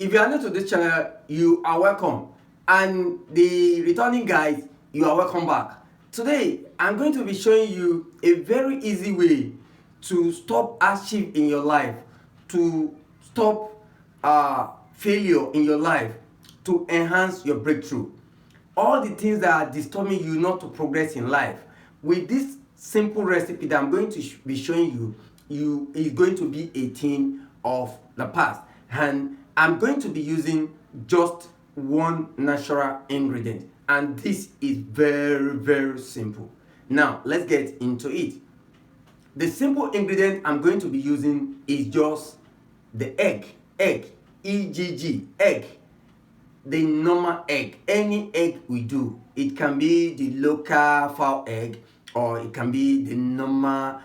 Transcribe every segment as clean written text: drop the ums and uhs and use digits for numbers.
if you are new to this channel, you are welcome. And the returning guys, you are welcome back. Today, I'm going to be showing you a very easy way to stop hardship in your life, to stop failure in your life, to enhance your breakthrough. All the things that are disturbing you not to progress in life. With this simple recipe that I'm going to be showing you is going to be a thing of the past. And I'm going to be using just one natural ingredient. And this is very, very simple. Now, let's get into it. The simple ingredient I'm going to be using is just the egg, egg, egg, the normal egg, any egg we do. It can be the local fowl egg, or it can be the normal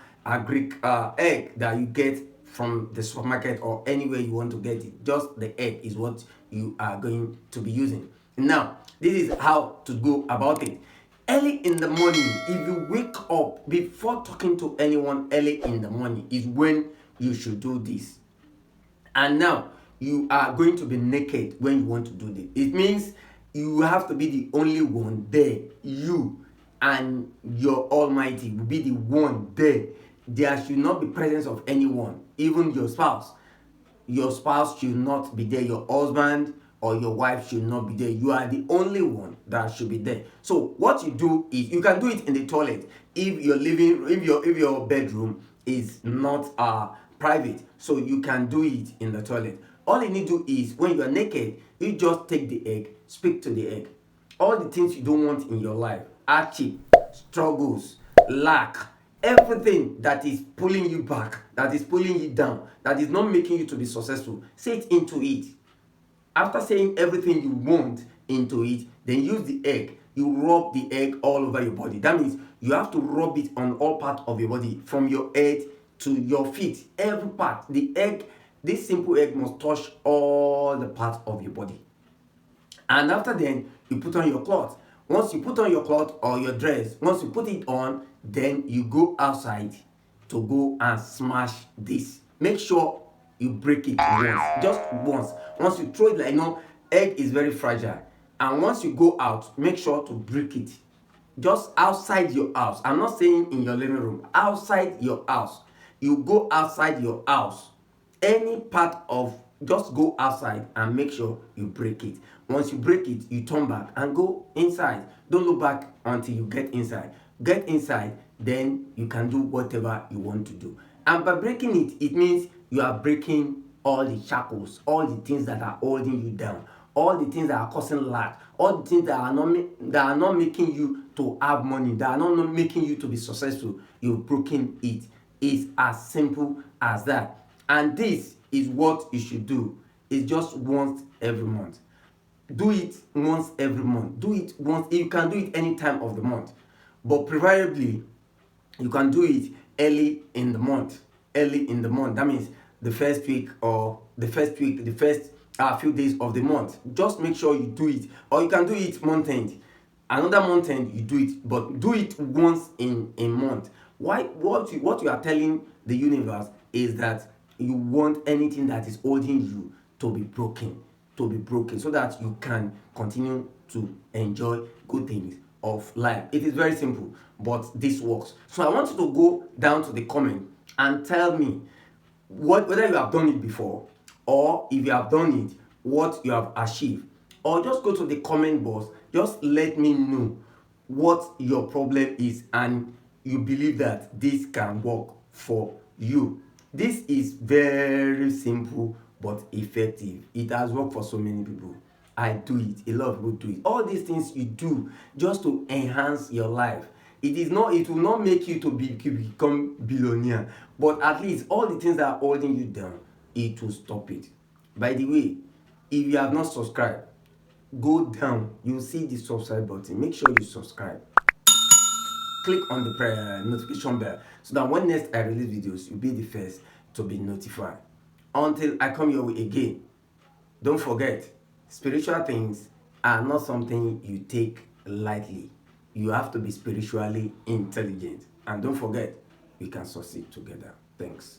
Greek egg that you get from the supermarket or anywhere you want to get it. Just the egg is what you are going to be using. Now, this is how to go about it. Early in the morning, if you wake up, before talking to anyone early in the morning is when you should do this. And now, you are going to be naked when you want to do this. It means you have to be the only one there. You and your Almighty will be the one there. There should not be presence of anyone, even your spouse. Your spouse should not be there. Your husband or your wife should not be there. You are the only one that should be there. So what you do is, you can do it in the toilet if you're living, if your bedroom is not private, so you can do it in the toilet. All you need to do is, when you are naked, you just take the egg, speak to the egg. All the things you don't want in your life, hardship, struggles, lack, everything that is pulling you back, that is pulling you down, that is not making you to be successful, say it into it. After saying everything you want into it, then use the egg. You rub the egg all over your body. That means you have to rub it on all parts of your body, from your head to your feet, every part. The egg, this simple egg, must touch all the parts of your body. And after then, you put on your cloth. Once you put on your cloth or your dress, once you put it on, then you go outside to go and smash this. Make sure you break it once, just once. Once you throw it, like, egg is very fragile. And once you go out, make sure to break it. Just outside your house. I'm not saying in your living room. Outside your house. You go outside your house. Any part of, just go outside and make sure you break it. Once you break it, you turn back and go inside. Don't look back until you get inside. Get inside, then you can do whatever you want to do. And by breaking it, it means you are breaking all the shackles, all the things that are holding you down, all the things that are causing lack, all the things that are not making you to have money, that are not making you to be successful. You've broken it. It's as simple as that. And this is what you should do. It's just once every month. Do it once every month. Do it once. You can do it any time of the month, but preferably you can do it early in the month. Early in the month. That means the first week, the first few days of the month. Just make sure you do it, or you can do it month end. Another month end you do it, but do it once in a month. Why? What you are telling the universe is that you want anything that is holding you to be broken, so that you can continue to enjoy good things of life. It is very simple, but this works. So I want you to go down to the comment and tell me whether you have done it before, or if you have done it, what you have achieved. Or just go to the comment box, just let me know what your problem is and you believe that this can work for you. This is very simple but effective. It has worked for so many people. I do it. A lot of people do it. All these things you do just to enhance your life. It will not make you to become billionaire, but at least all the things that are holding you down, it will stop it. By the way, if you have not subscribed, go down. You'll see the subscribe button. Make sure you subscribe. Click on the notification bell so that when next I release videos, you'll be the first to be notified. Until I come your way again, don't forget, spiritual things are not something you take lightly. You have to be spiritually intelligent. And don't forget, we can succeed together. Thanks.